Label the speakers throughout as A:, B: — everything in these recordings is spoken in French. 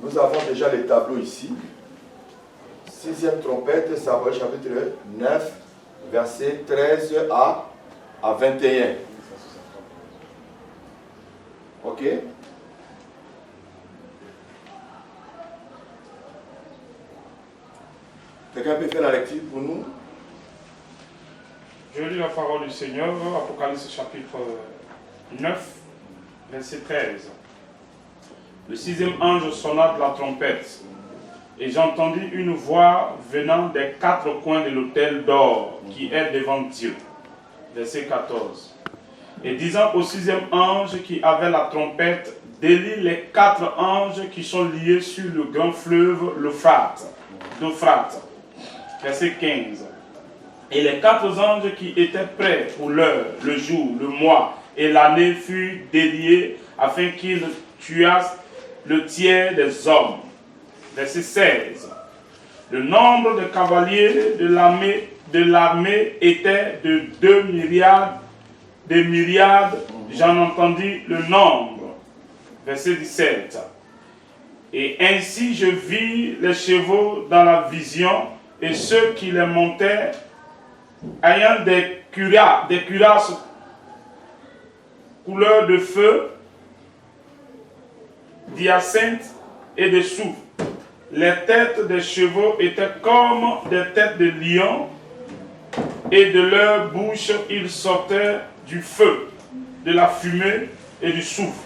A: Nous avons déjà les tableaux ici. Sixième trompette, ça va au chapitre 9, verset 13 à 21. Ok? Quelqu'un peut faire la lecture pour nous?
B: Je lis la parole du Seigneur, Apocalypse chapitre 9, verset 13. Le sixième ange sonna de la trompette, et j'entendis une voix venant des quatre coins de l'autel d'or qui est devant Dieu. Verset 14. Et disant au sixième ange qui avait la trompette, délie les quatre anges qui sont liés sur le grand fleuve l'Euphrate. Verset 15. Et les quatre anges qui étaient prêts pour l'heure, le jour, le mois et l'année furent déliés afin qu'ils tuassent le tiers des hommes. Verset 16. Le nombre de cavaliers de l'armée était de 2 myriades, des myriades, j'en entendis le nombre. Verset 17. Et ainsi je vis les chevaux dans la vision, et ceux qui les montaient ayant des cuirasses couleur de feu, d'hyacinthe et de soufre. Les têtes des chevaux étaient comme des têtes de lions, et de leur bouche il sortait du feu, de la fumée et du soufre.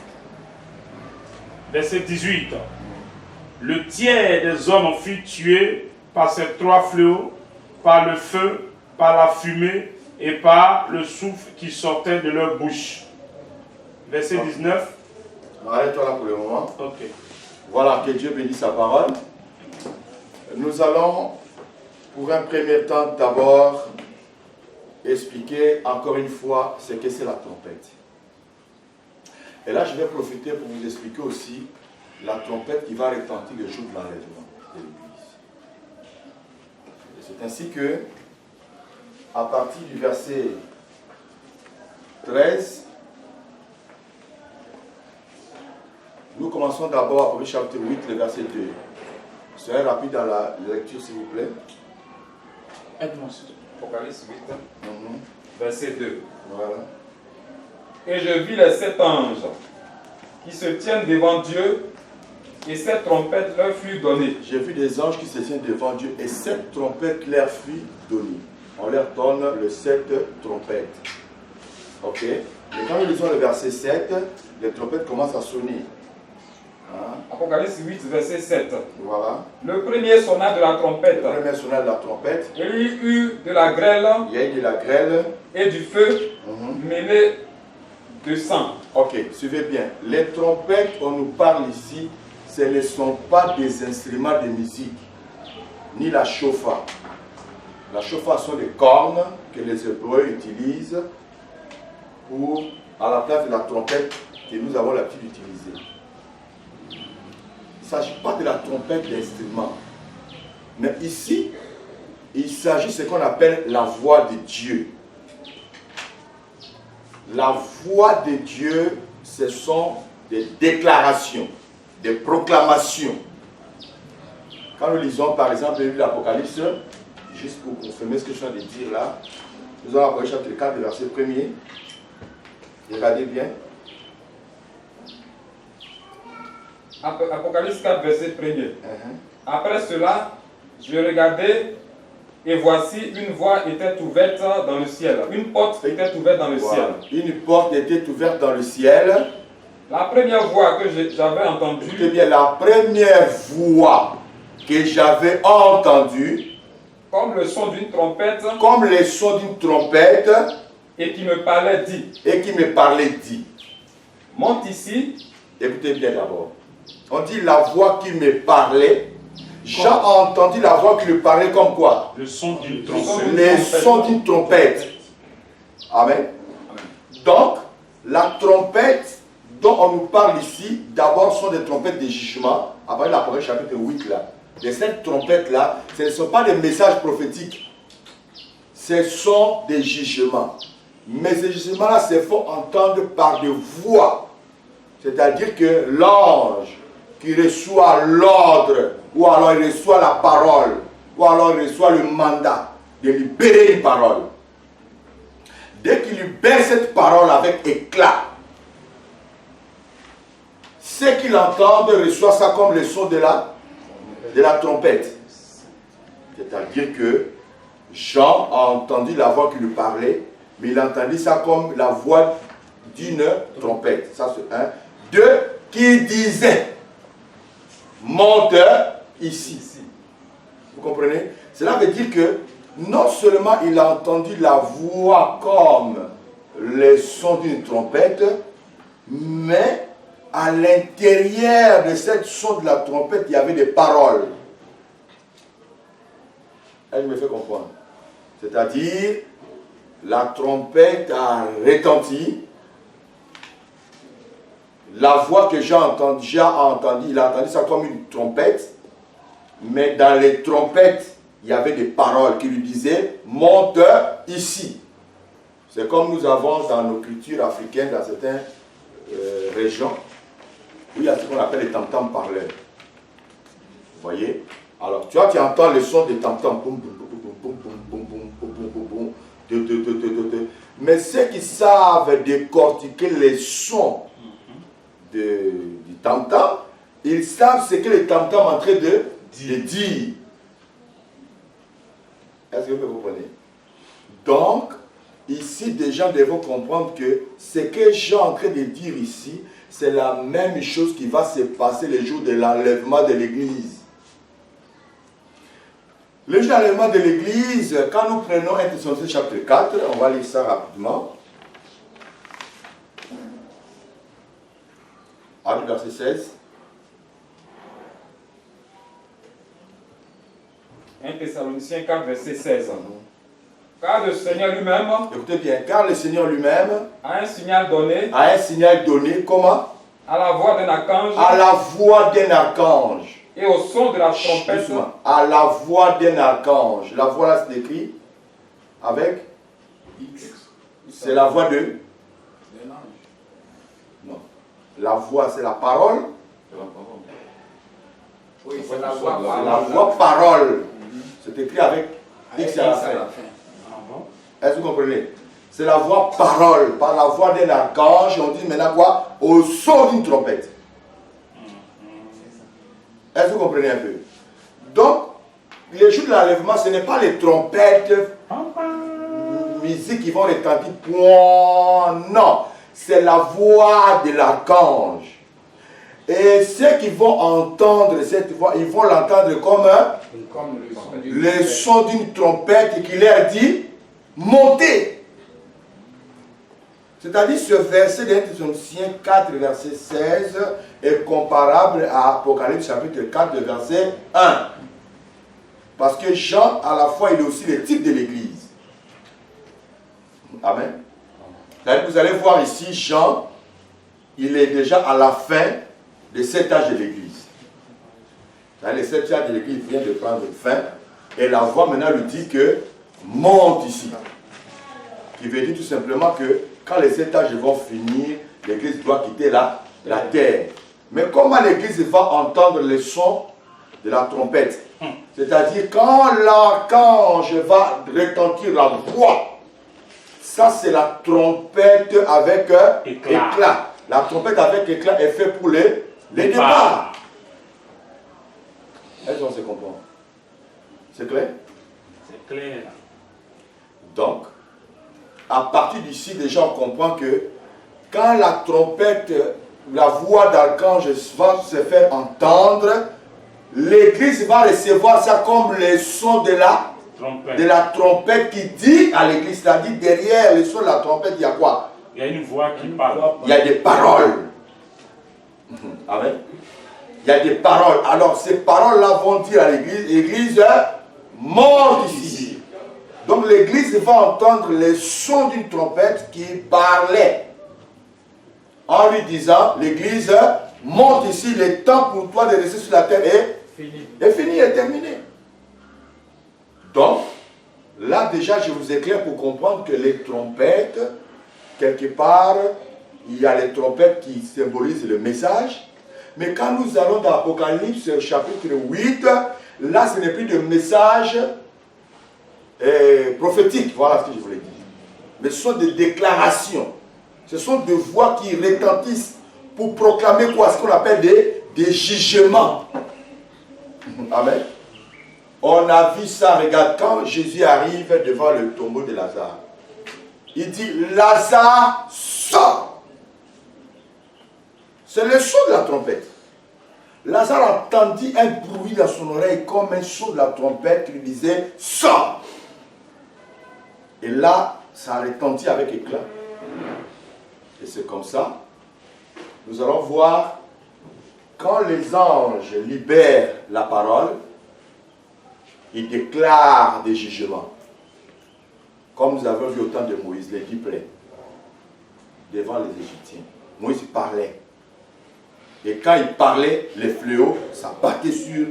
B: Verset 18. Le tiers des hommes fut tué par ces trois fléaux, par le feu, par la fumée et par le soufre qui sortait de leur bouche. Verset 19.
A: Arrête-toi là pour le moment.
B: Ok.
A: Voilà, que Dieu bénisse sa parole. Nous allons, pour un premier temps, d'abord expliquer encore une fois ce que c'est la trompette. Et là, je vais profiter pour vous expliquer aussi la trompette qui va retentir le jour de l'enlèvement de l'Église. C'est ainsi que, à partir du verset 13, nous commençons d'abord au chapitre 8, le verset 2. Soyez rapide dans la lecture, s'il vous plaît.
C: Aide-moi, s'il te plaît. Apocalypse 8, verset 2.
A: Voilà.
C: Et je vis les 7 anges qui se tiennent devant Dieu, et 7 trompettes leur furent données.
A: J'ai vu des anges qui se tiennent devant Dieu, et 7 trompettes leur furent données. On leur donne le 7 trompettes. Ok? Et quand nous lisons le verset 7, les trompettes commencent à sonner. Hein?
C: Apocalypse 8, verset 7.
A: Voilà.
C: Le premier sonna de la trompette.
A: Le premier sonnet de la trompette.
C: Et il y eut de la grêle
A: Il y a eu de la grêle.
C: et du feu mêlé de sang.
A: Ok, suivez bien. Les trompettes, on nous parle ici, ce ne sont pas des instruments de musique, ni la chauffa. La chauffa sont des cornes que les Hébreux utilisent pour, à la place de la trompette que nous avons l'habitude d'utiliser. Il ne s'agit pas de la trompette d'instrument. Mais ici, il s'agit de ce qu'on appelle la voix de Dieu. La voix de Dieu, ce sont des déclarations, des proclamations. Quand nous lisons par exemple l'Apocalypse, juste pour confirmer ce que je viens de dire là, nous allons Apocalypse chapitre 4, verset 1er. Regardez bien.
C: Apocalypse 4, verset 1er. Après cela, je regardais, et voici une voie était ouverte dans le ciel. Une porte était ouverte dans le ciel.
A: Une porte était ouverte dans le ciel.
C: La première voix que j'avais entendue.
A: Écoutez bien, la première voix que j'avais entendue,
C: comme le son d'une trompette,
A: comme le son d'une trompette,
C: et qui me parlait dit, monte ici.
A: Écoutez bien d'abord. On dit la voix qui me parlait. J'ai entendu la voix qui me parlait comme quoi?
B: Le son d'une trompette.
A: Le son d'une trompette. Amen. Donc, la trompette dont on nous parle ici, d'abord sont des trompettes de jugement. Après l'Apocalypse chapitre 8 là. Et cette trompette là, ce ne sont pas des messages prophétiques. Ce sont des jugements. Mais ces jugements là se font entendre par des voix. C'est-à-dire que l'ange qui reçoit l'ordre, ou alors il reçoit la parole, ou alors il reçoit le mandat de libérer une parole. Dès qu'il libère cette parole avec éclat, ceux qui l'entendent reçoivent ça comme le son de la trompette. C'est-à-dire que Jean a entendu la voix qui lui parlait, mais il entendit ça comme la voix d'une trompette. Ça c'est un. Deux, qui disait, monte ici. Vous comprenez? Cela veut dire que non seulement il a entendu la voix comme le son d'une trompette, mais à l'intérieur de cette son de la trompette, il y avait des paroles. Elle me fait comprendre. C'est-à-dire, la trompette a retenti. La voix que Jean a entendue, il a entendu ça comme une trompette. Mais dans les trompettes, il y avait des paroles qui lui disaient « Monte ici ». C'est comme nous avons dans nos cultures africaines, dans certaines régions, où il y a ce qu'on appelle les tam-tams parleurs. Vous voyez? Alors, tu vois, tu entends le son des tam-tams. Mais ceux qui savent décortiquer les sons du tam-tam, ils savent ce que le tam-tam est en train de dire. Est-ce que vous comprenez? Donc, ici, des gens devront comprendre que ce que Jean est en train de dire ici, c'est la même chose qui va se passer le jour de l'enlèvement de l'Église. Le jour de l'enlèvement de l'Église, quand nous prenons 1 Thessaloniciens chapitre 4, on va lire ça rapidement. Avec verset 16.
C: 1 Thessaloniciens 4, verset 16. Car le Seigneur lui-même,
A: écoutez bien, car le Seigneur lui-même
C: a un signal donné,
A: comment?
C: À la voix d'un archange,
A: à la voix d'un archange.
C: Et au son de la trompette,
A: à la voix d'un archange. La voix là, c'est écrit avec X. C'est la voix de non. La voix, c'est la parole.
D: Oui, c'est la voix parole.
A: La voix parole. C'est écrit avec X à la fin. Est-ce que vous comprenez? C'est la voix parole, par la voix d'un archange. On dit maintenant quoi? Au son d'une trompette. Est-ce que vous comprenez un peu? Donc, les jours de l'enlèvement, ce n'est pas les trompettes, musique qui vont retentir. Non, c'est la voix de l'archange. Et ceux qui vont entendre cette voix, ils vont l'entendre comme le son d'une trompette qui leur dit montez. C'est-à-dire ce verset de 1 Thessaloniciens 4, verset 16 est comparable à Apocalypse chapitre 4, verset 1. Parce que Jean, à la fois, il est aussi le type de l'Église. Amen. Vous allez voir ici, Jean, il est déjà à la fin de cet âge de l'Église. Le cet âge de l'Église vient de prendre fin. Et la voix maintenant lui dit que monte ici. Qui veut dire tout simplement que quand les 7 âges vont finir, l'Église doit quitter la terre. Mais comment l'Église va entendre le son de la trompette? C'est-à-dire quand l'archange va retentir la voix, ça c'est la trompette avec éclat. La trompette avec éclat est faite pour les départs. Est-ce qu'on se comprend? C'est clair?
B: C'est clair.
A: Donc, à partir d'ici, déjà on comprend que quand la trompette, la voix d'archange va se faire entendre, l'Église va recevoir ça comme le son de la trompette qui dit à l'Église, c'est-à-dire derrière le son de la trompette, il y a quoi?
B: Il y a une voix qui parle.
A: Il y a des paroles. Amen. Il y a des paroles. Alors ces paroles-là vont dire à l'Église, l'Église monte ici. Donc l'Église va entendre le son d'une trompette qui parlait. En lui disant, l'Église monte ici, le temps pour toi de rester sur la terre est fini, est terminé. Donc, là déjà je vous éclaire pour comprendre que les trompettes, quelque part, il y a les trompettes qui symbolisent le message, Mais quand nous allons dans Apocalypse chapitre 8, là ce n'est plus de message prophétique, voilà ce que je voulais dire. Mais ce sont des déclarations. Ce sont des voix qui retentissent pour proclamer quoi? Ce qu'on appelle des jugements. Amen. On a vu ça, regarde, quand Jésus arrive devant le tombeau de Lazare. Il dit, Lazare, sort. C'est le son de la trompette. Lazare entendit un bruit dans son oreille comme un son de la trompette qui lui disait, sort. Et là, ça retentit avec éclat. Et c'est comme ça. Nous allons voir, quand les anges libèrent la parole, ils déclarent des jugements. Comme nous avons vu au temps de Moïse, les 10 plaies, devant les Égyptiens. Moïse parlait. Et quand il parlait, les fléaux, ça battait sur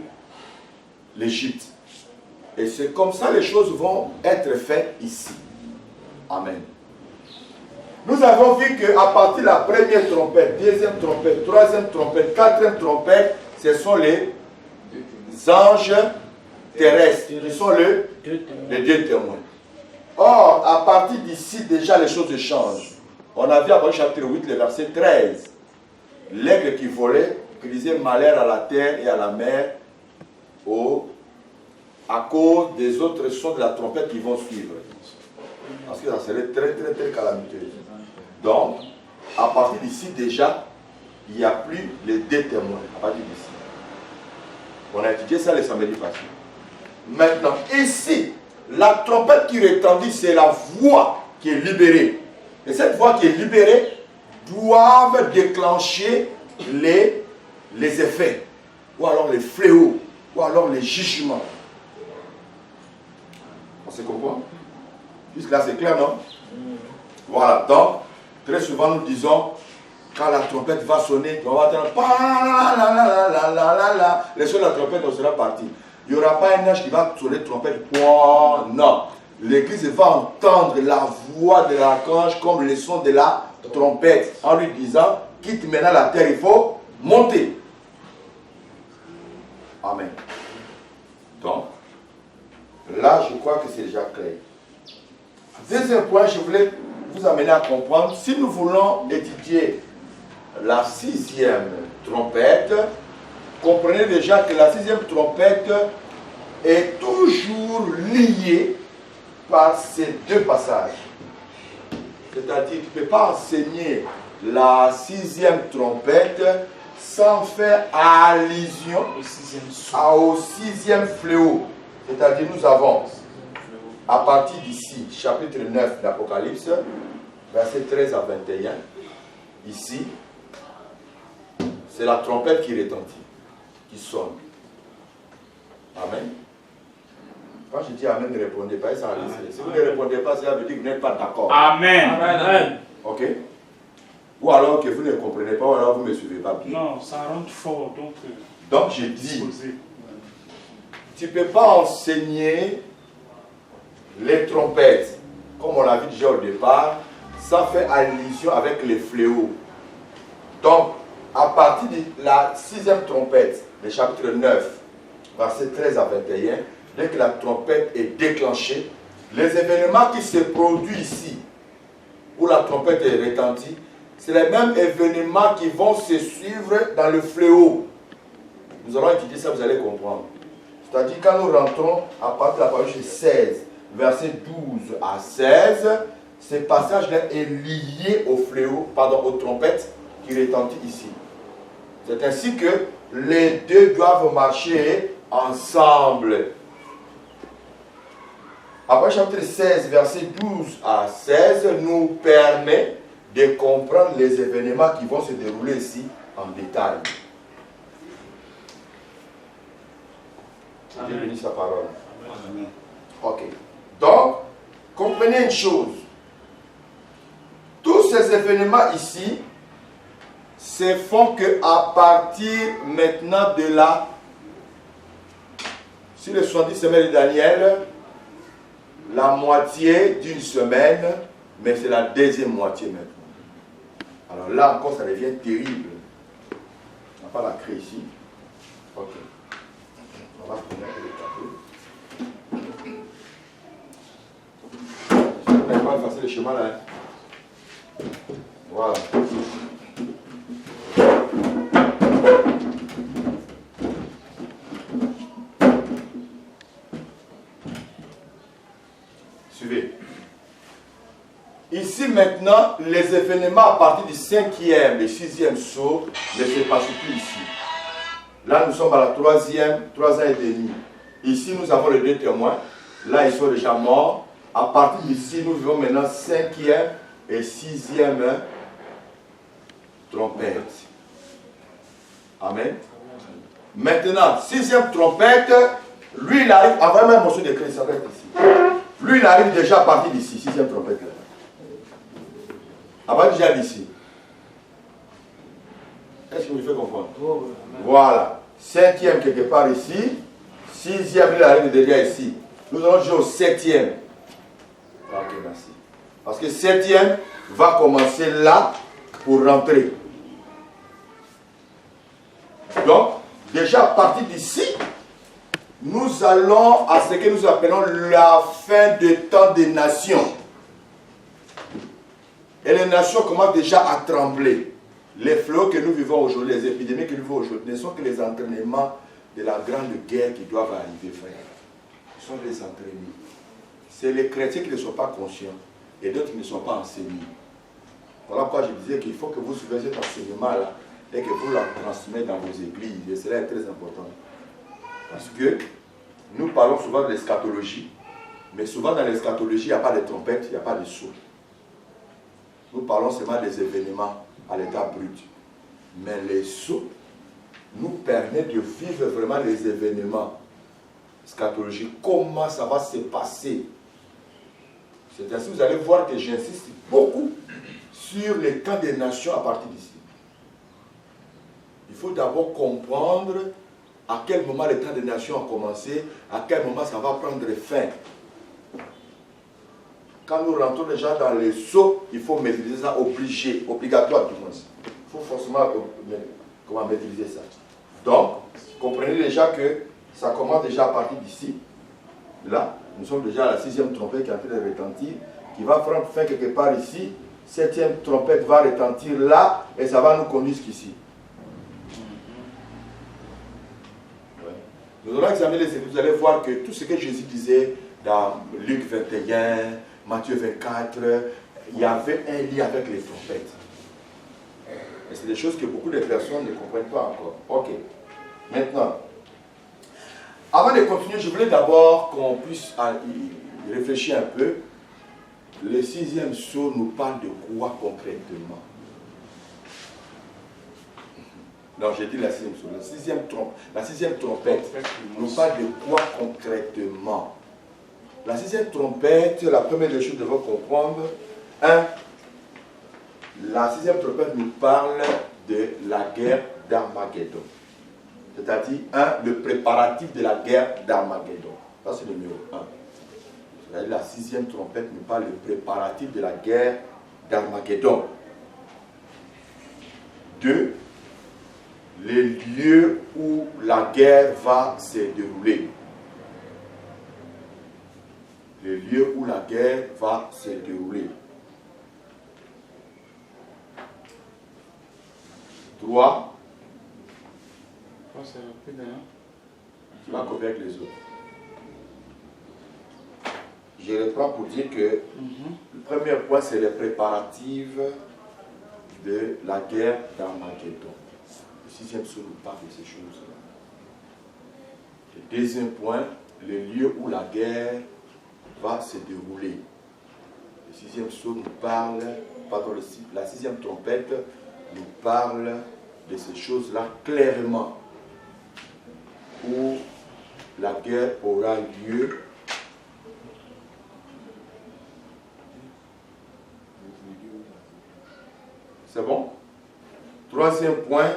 A: l'Égypte. Et c'est comme ça les choses vont être faites ici. Amen. Nous avons vu qu'à partir de la première trompette, deuxième trompette, troisième trompette, quatrième trompette, ce sont les anges terrestres, qui sont les deux témoins. Or, à partir d'ici, déjà les choses changent. On a vu à chapitre 8, le verset 13. L'aigle qui volait, qui disait malheur à la terre et à la mer, à cause des autres sons de la trompette qui vont suivre. Parce que ça serait très, très, très calamiteux. Donc, à partir d'ici, déjà, il n'y a plus les deux témoins. À partir d'ici. On a étudié ça le samedi passé. Maintenant, ici, la trompette qui retentit, c'est la voix qui est libérée. Et cette voix qui est libérée doivent déclencher les effets, ou alors les fléaux, ou alors les jugements. On se comprend? Jusque-là, c'est clair, non? Voilà, donc, très souvent, nous disons, quand la trompette va sonner, on va entendre, les sons de la trompette, on sera parti. Il n'y aura pas un ange qui va sonner trompette. Non. L'église va entendre la voix de l'archange comme le son de la trompette, en lui disant, quitte maintenant la terre, il faut monter. Amen. Donc, là, je crois que c'est déjà clair. Deuxième point, je voulais vous amener à comprendre, si nous voulons étudier la sixième trompette, comprenez déjà que la sixième trompette est toujours liée par ces deux passages. C'est-à-dire, tu ne peux pas enseigner la sixième trompette sans faire allusion au sixième fléau. C'est-à-dire, nous avons, à partir d'ici, chapitre 9 d'Apocalypse, versets 13 à 21, ici, c'est la trompette qui retentit, qui sonne. Amen. Quand je dis Amen, ne répondez pas, ça si vous ne répondez pas, ça veut dire que vous n'êtes pas d'accord.
B: Amen.
C: Amen.
A: Ok? Ou alors que vous ne comprenez pas, ou alors vous ne me suivez pas bien.
B: Non, ça rentre fort, donc...
A: Donc je dis, tu ne peux pas enseigner les trompettes, comme on l'a vu déjà au départ, sans faire allusion avec les fléaux. Donc, à partir de la sixième trompette, le chapitre 9, versets 13 à 21, dès que la trompette est déclenchée, les événements qui se produisent ici, où la trompette est retentie, c'est les mêmes événements qui vont se suivre dans le fléau. Nous allons étudier ça, vous allez comprendre. C'est-à-dire quand nous rentrons à partir de la page 16, verset 12 à 16, ce passage-là est lié au fléau, pardon, aux trompettes qui retentissent ici. C'est ainsi que les deux doivent marcher ensemble. Après chapitre 16, verset 12 à 16, nous permet de comprendre les événements qui vont se dérouler ici en détail. Dieu bénisse sa parole. Amen. Ok. Donc, comprenez une chose. Tous ces événements ici se font qu'à partir maintenant de la... Sur les 70 semaines de Daniel, la moitié d'une semaine, mais c'est la deuxième moitié maintenant. Alors là encore, ça devient terrible. On va pas la créer ici. Ok. On va tourner un peu le tableau. Je ne vais pas effacer le schéma là. Voilà. Suivez. Ici maintenant, les événements à partir du 5e et 6e saut ne se passent plus ici. Là, nous sommes à la 3e et demi. Ici, nous avons les 2 témoins. Là, ils sont déjà morts. À partir d'ici, nous vivons maintenant 5e et 6e trompette. Amen. Maintenant, 6e trompette, lui, il arrive, avant même morceau de clé, ça va être ici. Lui, il arrive déjà à partir d'ici, 6e trompette. Avant déjà d'ici. Est-ce que vous me faites comprendre? Voilà. 5e quelque part ici. 6e, il arrive déjà ici. Nous allons jouer au 7e. Ok, merci. Parce que 7e va commencer là pour rentrer. Donc, déjà à partir d'ici, nous allons à ce que nous appelons la fin des temps des nations. Et les nations commencent déjà à trembler. Les fléaux que nous vivons aujourd'hui, les épidémies que nous vivons aujourd'hui, ne sont que les entraînements de la grande guerre qui doivent arriver, frère. Ce sont les entraînements. C'est les chrétiens qui ne sont pas conscients et d'autres qui ne sont pas enseignés. Voilà pourquoi je disais qu'il faut que vous suivez cet enseignement-là et que vous la transmettez dans vos églises. Et cela est très important. Parce que nous parlons souvent de l'eschatologie, mais souvent dans l'eschatologie, il n'y a pas de trompette, il n'y a pas de sceau. Nous parlons seulement des événements à l'état brut. Mais les sceaux nous permettent de vivre vraiment les événements eschatologiques. Comment ça va se passer? C'est ainsi que vous allez voir que j'insiste beaucoup sur les temps des nations à partir d'ici. Il faut d'abord comprendre à quel moment les temps des nations ont commencé, à quel moment ça va prendre fin. Quand nous rentrons déjà dans les sceaux, il faut maîtriser ça, obligatoire du moins. Il faut forcément comment maîtriser ça. Donc, comprenez déjà que ça commence déjà à partir d'ici. Là, nous sommes déjà à la 6e trompette qui est en train de retentir, qui va prendre fin quelque part ici. 7e trompette va retentir là, et ça va nous conduire jusqu'ici. Ouais. Nous allons examiner les écrits, vous allez voir que tout ce que Jésus disait dans Luc 21, Matthieu 24, il y avait un lien avec les trompettes. Et c'est des choses que beaucoup de personnes ne comprennent pas encore. Ok. Maintenant, avant de continuer, je voulais d'abord qu'on puisse y réfléchir un peu. Le 6e sceau nous parle de quoi concrètement? Non, j'ai dit la 6e sceau. La 6e trompette nous parle de quoi concrètement? La 6e trompette, la première des choses que nous devons comprendre, 1. La 6e trompette nous parle de la guerre d'Armageddon. C'est-à-dire, 1. Le préparatif de la guerre d'Armageddon. Ça, c'est le numéro 1. C'est-à-dire, la 6e trompette nous parle du préparatif de la guerre d'Armageddon. 2. Les lieux où la guerre va se dérouler. Les lieux où la guerre va se dérouler. 3.
B: C'est rapide, hein?
A: Tu vas copier avec les autres. Je reprends pour dire que le premier point, c'est les préparatifs de la guerre d'Armageddon. Le 6e sceau nous parle de ces choses-là. Le deuxième point, les lieux où la guerre va se dérouler. Le 6e sceau nous parle, la 6e trompette nous parle de ces choses-là clairement, où la guerre aura lieu. C'est bon? Troisième point,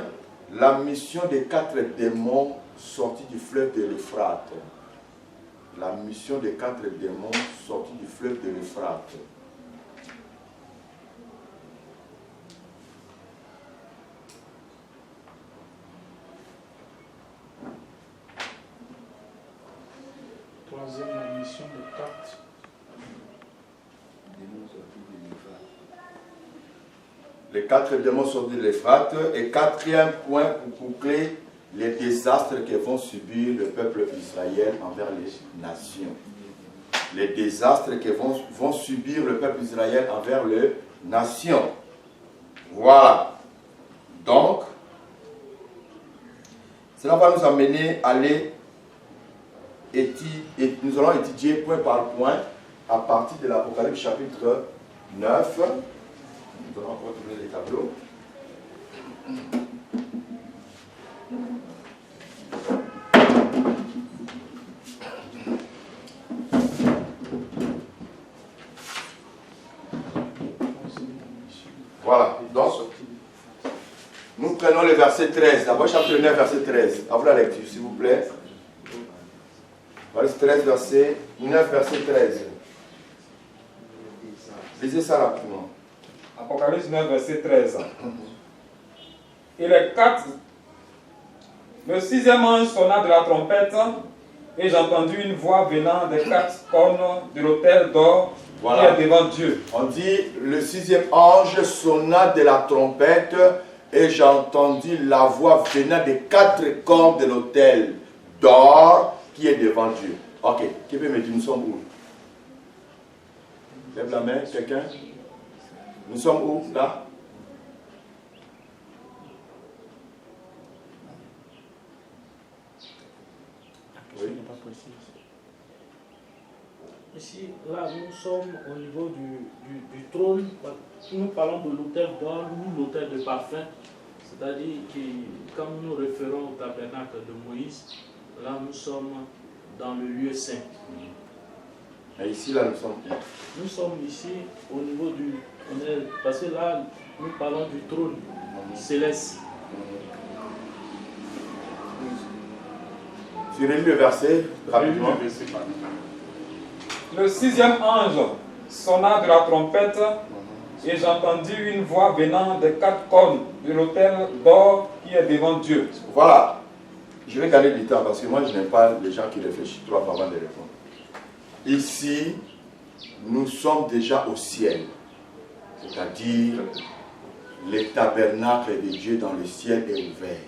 A: la mission des 4 démons sortis du fleuve de l'Euphrate. La mission des 4 démons sortis du fleuve de l'Euphrate.
B: troisième mission de 4.
A: Les 4 démons sortis de l'Euphrate. Et quatrième point pour boucler les désastres que vont subir le peuple d'Israël envers les nations. Les désastres que vont subir le peuple d'Israël envers les nations. Voilà. Donc, cela va nous amener à nous allons étudier point par point à partir de l'Apocalypse chapitre 9. Nous allons encore tourner les tableaux. Voilà, donc nous prenons le verset 13, d'abord chapitre 9, verset 13. À vous la lecture, s'il vous plaît. Apocalypse 13, verset 9, verset 13. Lisez ça rapidement.
C: Apocalypse 9, verset 13. Et le sixième ange sonna de la trompette, et j'entendis une voix venant des 4 cornes de l'autel d'or qui est devant Dieu.
A: On dit, le sixième ange sonna de la trompette, et j'entendis la voix venant des 4 cornes de l'autel d'or qui est devant Dieu. Ok, qui peut me dire, nous sommes où? Lève la main, quelqu'un? Nous sommes où, là? Oui.
D: Ici, là, nous sommes au niveau du trône. Nous parlons de l'autel d'or ou l'autel de parfum. C'est-à-dire que quand nous nous référons au tabernacle de Moïse, là, nous sommes dans le lieu saint.
A: Et ici, là, nous sommes où?
D: Nous sommes ici au niveau parce que là, nous parlons du trône céleste.
A: Tu relis le verset rapidement.
C: Le sixième ange sonna de la trompette, et j'entendis une voix venant des 4 cornes de l'autel d'or qui est devant Dieu.
A: Voilà. Je vais garder du temps parce que moi, je n'aime pas les gens qui réfléchissent trop avant de répondre. Ici, nous sommes déjà au ciel. C'est-à-dire, le tabernacle de Dieu dans le ciel est ouvert.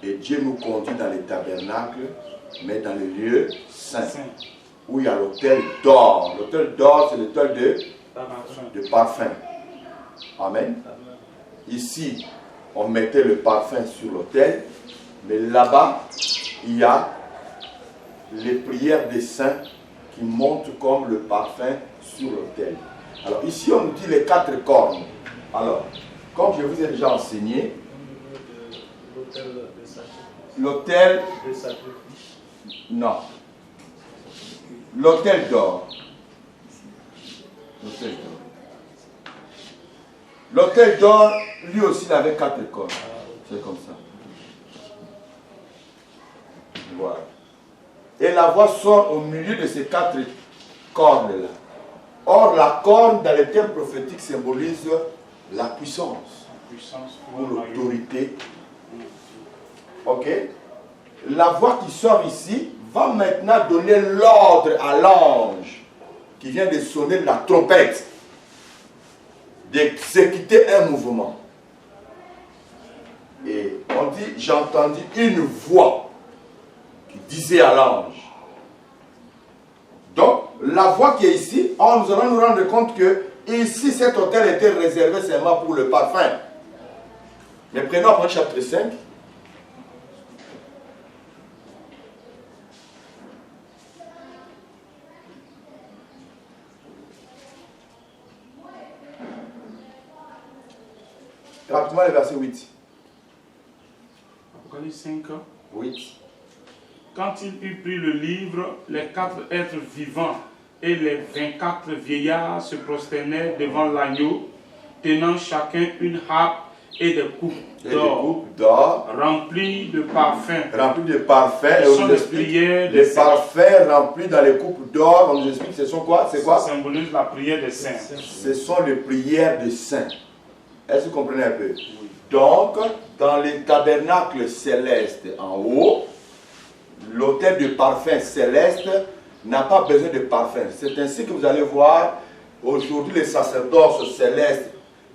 A: Et Dieu nous conduit dans les tabernacles, mais dans le lieu saint, où il y a l'autel d'or. L'autel d'or, c'est l'autel de parfum. Amen. Ici, on mettait le parfum sur l'autel, mais là-bas, il y a les prières des saints qui montent comme le parfum sur l'autel. Alors ici, on nous dit les 4 cornes. Alors, comme je vous ai déjà enseigné, l'autel
D: de sacrifice.
A: Non. L'autel d'or. L'autel d'or. L'autel d'or, lui aussi, il avait 4 cornes. C'est comme ça. Voilà. Et la voix sort au milieu de ces 4 cornes-là. Or, la corne dans les termes prophétiques symbolise la puissance ou l'autorité. Ok? La voix qui sort ici va maintenant donner l'ordre à l'ange qui vient de sonner la trompette d'exécuter un mouvement. Et on dit, j'ai entendu une voix qui disait à l'ange. Donc, la voix qui est ici, nous allons nous rendre compte que ici, cet hôtel était réservé seulement pour le parfum. Mais prenons après chapitre 5. Rapidement, le verset 8.
B: Apocalypse 5.
A: 8.
B: Quand il eut pris le livre, les 4 êtres vivants et les 24 vieillards se prosternèrent devant l'agneau, tenant chacun une harpe et des coupes
A: d'or
B: remplies de parfums.
A: Remplis de parfums. Et
B: Ce
A: on
B: sont
A: nous
B: les
A: explique
B: prières des
A: les
B: saints.
A: parfums remplis dans les coupes d'or. On nous explique ce sont quoi? C'est
B: Ça
A: quoi?
B: symbolise la prière des saints.
A: Ce sont les prières des saints. Est-ce que vous comprenez un peu? Donc, dans les tabernacles célestes en haut, l'autel de parfum céleste n'a pas besoin de parfum. C'est ainsi que vous allez voir, aujourd'hui les sacerdoces célestes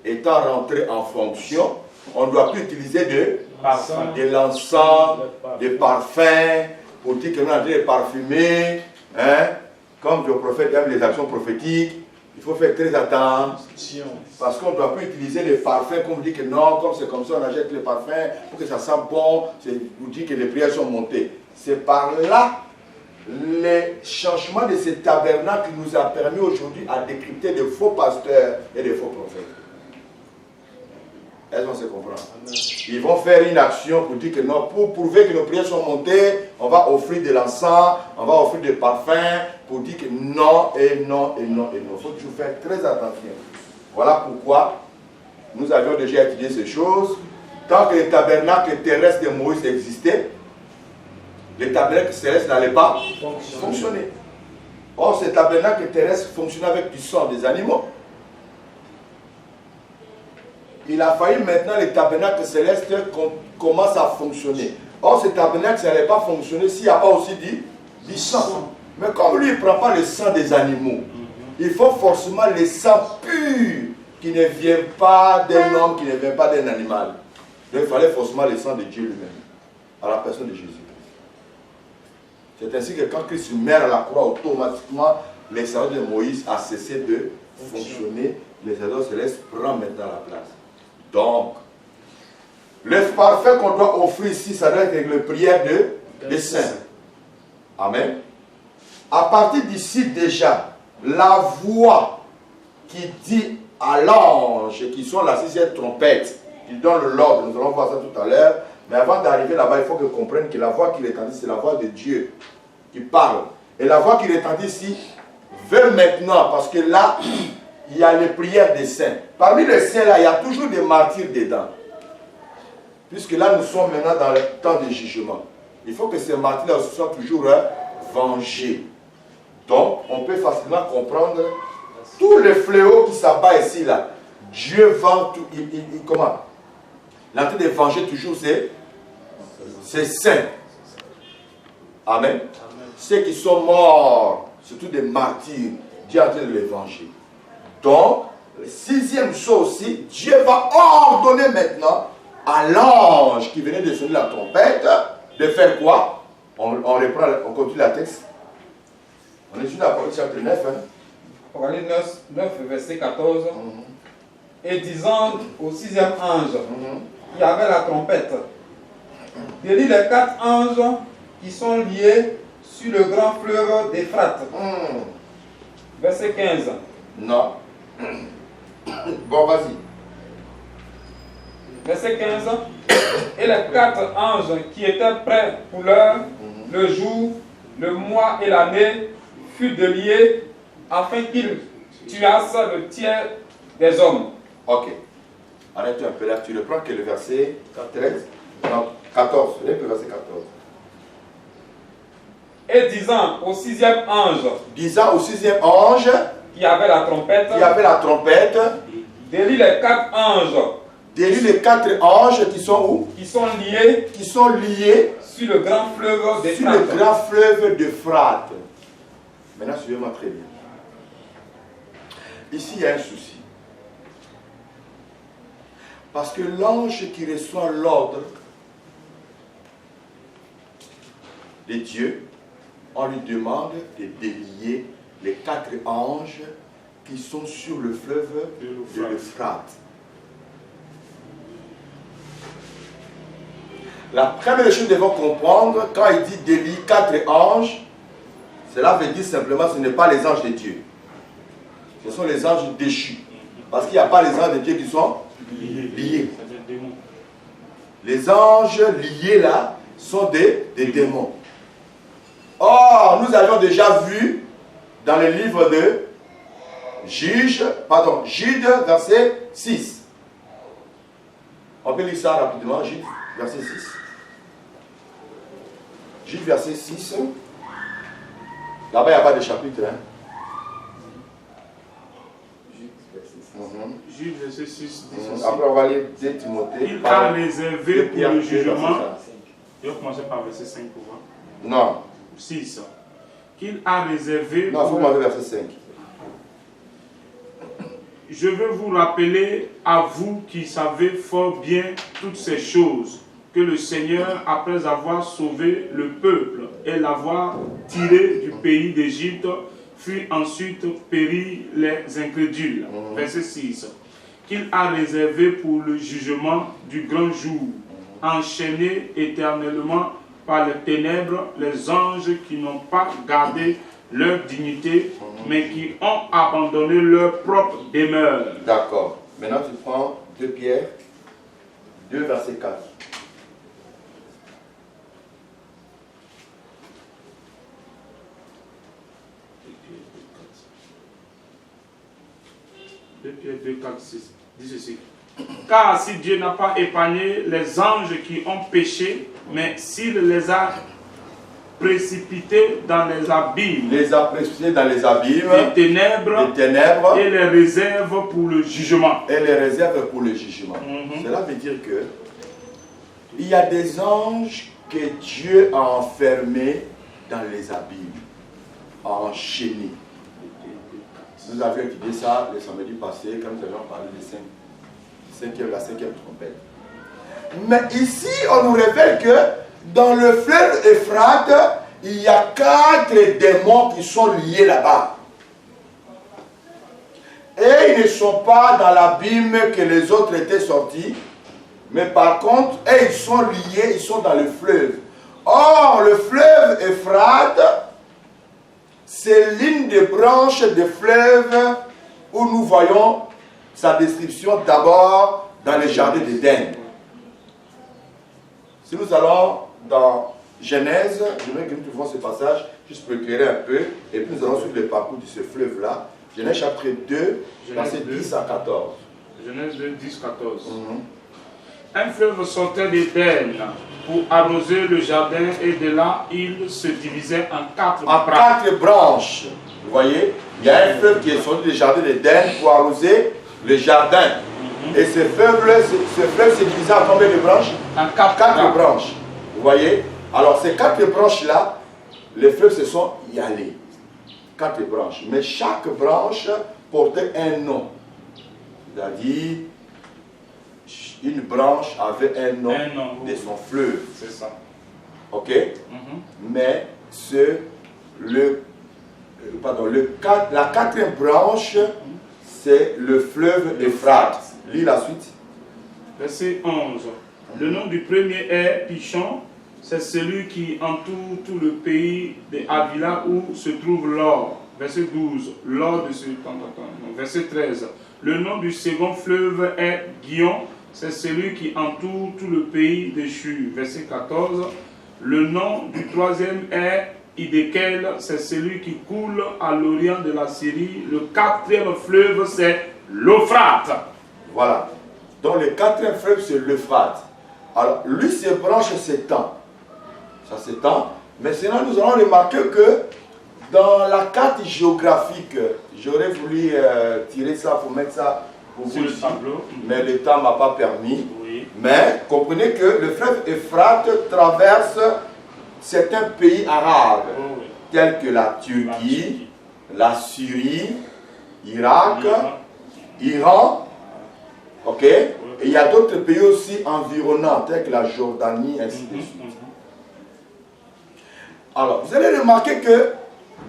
A: étant rentrés en fonction, on ne doit plus utiliser de l'encens, des parfums, pour dire que nous allons les parfumer, hein, comme le prophète aime les actions prophétiques. Il faut faire très attention, parce qu'on ne doit plus utiliser les parfums, comme vous dit que non, comme c'est comme ça, on achète les parfums pour que ça sente bon, vous dit que les prières sont montées. C'est par là, les changements de ce tabernacle qui nous a permis aujourd'hui à décrypter de faux pasteurs et de faux prophètes. Est-ce qu'on se comprend? Ils vont faire une action pour dire que non, pour prouver que nos prières sont montées, on va offrir de l'encens, on va offrir des parfums, pour dire que non, et non, et non, et non. Il faut toujours faire très attention. Voilà pourquoi nous avions déjà étudié ces choses. Tant que le tabernacle terrestre de Moïse existait, le tabernacle céleste n'allait pas fonctionner. Or, ce tabernacle terrestre fonctionnait avec du sang des animaux. Il a fallu maintenant le tabernacle céleste commence à fonctionner. Or, ce tabernacle, ça n'allait pas fonctionner s'il n'y a pas aussi du sang. Mais comme lui, il ne prend pas le sang des animaux, il faut forcément le sang pur qui ne vient pas d'un homme, qui ne vient pas d'un animal. Donc, il fallait forcément le sang de Dieu lui-même, à la personne de Jésus. C'est ainsi que quand Christ meurt à la croix, automatiquement, le sacerdoce de Moïse a cessé de fonctionner. Le sacerdoce céleste prend maintenant la place. Donc, le parfum qu'on doit offrir ici, ça doit être avec le prière des saints. Amen. À partir d'ici déjà, la voix qui dit à l'ange, qui sonne la sixième trompette, qui donne l'ordre, nous allons voir ça tout à l'heure, mais avant d'arriver là-bas, il faut que comprenne que la voix qui retentit, c'est la voix de Dieu qui parle. Et la voix qui retentit ici veut maintenant, parce que là, il y a les prières des saints. Parmi les saints, là, il y a toujours des martyrs dedans. Puisque là, nous sommes maintenant dans le temps de jugement. Il faut que ces martyrs-là soient toujours vengés. Donc, on peut facilement comprendre tous les fléaux qui s'abattent ici, là. Dieu vend tout. Comment? Il est en train de venger toujours ces saints. Amen. Amen. Ceux qui sont morts, surtout des martyrs, Dieu est en train de les venger. Donc, la sixième chose aussi, Dieu va ordonner maintenant à l'ange qui venait de sonner la trompette de faire quoi? On reprend, on continue la texte. On est sur l'Apocalypse chapitre 9. Hein?
C: Apocalypse 9, verset 14. Et disant au sixième ange qui avait la trompette, délie les 4 anges qui sont liés sur le grand fleuve d'Éphrate. Verset 15.
A: Non. Bon, vas-y.
C: Verset 15. Et les 4 anges qui étaient prêts pour l'heure, le jour, le mois et l'année, furent déliés afin qu'ils tuassent le tiers des hommes.
A: Ok. Arrête un peu là. Tu reprends que le verset 13. Non, 14. Le verset 14.
C: Et disant au sixième ange, qui avait la trompette, délie les 4 anges.
A: Délie les 4 anges qui sont où?
C: Qui sont liés sur le grand fleuve
A: d'Éphrate. Maintenant, suivez-moi très bien. Ici, il y a un souci. Parce que l'ange qui reçoit l'ordre de Dieu, on lui demande de délier les 4 anges qui sont sur le fleuve de l'Euphrate. La première chose que nous devons comprendre, quand il dit délie 4 anges, cela veut dire simplement que ce n'est pas les anges de Dieu. Ce sont les anges déchus. Parce qu'il n'y a pas les anges de Dieu qui sont liés. Les anges liés là sont des démons. Or, nous avions déjà vu dans le livre de Jude, verset 6. On peut lire ça rapidement, Jude, verset 6. Jude, verset 6. Là-bas, il n'y a pas de chapitre. Hein?
B: Jude, verset 6.
A: Après, on va lire 2 Timothée.
B: Il a réservé pour le jugement. Je vais commencer par verset 5 pour voir.
A: Non,
B: 6. Qu'il a réservé...
A: Non, vous m'avez verset 5.
B: Je veux vous rappeler, à vous qui savez fort bien toutes ces choses, que le Seigneur, après avoir sauvé le peuple et l'avoir tiré du pays d'Égypte, fut ensuite péri les incrédules. Verset 6. Qu'il a réservé pour le jugement du grand jour, enchaîné éternellement par les ténèbres les anges qui n'ont pas gardé leur dignité, mais qui ont abandonné leur propre demeure.
A: D'accord. Maintenant, tu prends 2 Pierre, 2 verset 4.
B: Pierre 2, 4, 6, dit ceci. Car si Dieu n'a pas épargné les anges qui ont péché, mais s'il les a précipités dans les abîmes, des ténèbres, et les réserve pour le jugement.
A: Cela veut dire que il y a des anges que Dieu a enfermés dans les abîmes, enchaînés. Nous avions étudié ça le samedi passé quand nous avions parlé de la cinquième trompette. Mais ici, on nous révèle que dans le fleuve Euphrate, il y a 4 démons qui sont liés là-bas. Et ils ne sont pas dans l'abîme que les autres étaient sortis, mais par contre, ils sont liés, ils sont dans le fleuve. Or, le fleuve Euphrate, c'est l'une des branches des fleuves où nous voyons sa description d'abord dans le jardin d'Éden. Si nous allons dans Genèse, j'aimerais que nous trouvions ce passage, juste pour éclairer un peu, et puis nous allons suivre le parcours de ce fleuve-là. Genèse chapitre 2, versets 10 à 14.
B: Genèse 2, 10, 14. Un fleuve sortait d'Éden pour arroser le jardin, et de là, il se divisait en 4
A: branches. Vous voyez, il y a un fleuve qui est sorti du jardin d'Éden pour arroser le jardin. Et ce fleuve se divisait en combien de branches?
B: En 4
A: branches. Vous voyez? Alors, ces 4 branches-là, les fleuves se sont y allés. 4 branches. Mais chaque branche portait un nom. C'est-à-dire, une branche avait un nom de son fleuve.
B: C'est ça.
A: Ok? Mais la 4e branche, c'est le fleuve Euphrate. Lis la suite.
B: Verset 11. Le nom du premier est Pichon. C'est celui qui entoure tout le pays de Havila où se trouve l'or. Verset 12. L'or de ce... Verset 13. Le nom du second fleuve est Guion. C'est celui qui entoure tout le pays de Shur. Verset 14. Le nom du troisième est Hiddekel. C'est celui qui coule à l'orient de la Syrie. Le 4e fleuve, c'est l'Euphrate.
A: Voilà. Donc le 4e fleuve, c'est l'Euphrate. Alors, lui, ses branches s'étendent. Ça s'étend. Mais sinon, nous allons remarquer que dans la carte géographique, j'aurais voulu tirer ça pour mettre ça pour vous ici, mais le temps ne m'a pas permis.
B: Oui.
A: Mais comprenez que le fleuve Euphrate traverse certains pays arabes, tels que la Turquie, la Syrie, Irak, Iran. Ok? Et il y a d'autres pays aussi environnants, tels que la Jordanie, ainsi de suite. Alors, vous allez remarquer que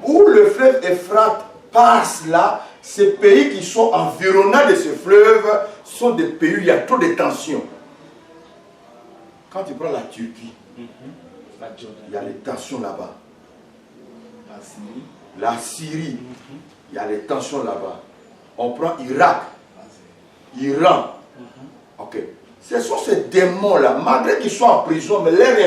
A: où le fleuve Euphrate passe là, ces pays qui sont environnants de ce fleuve sont des pays où il y a trop de tensions. Quand tu prends la Turquie, il y a les tensions là-bas. La Syrie, il y a les tensions là-bas. On prend Irak, Iran. Ok. Ce sont ces démons-là, malgré qu'ils soient en prison, mais leur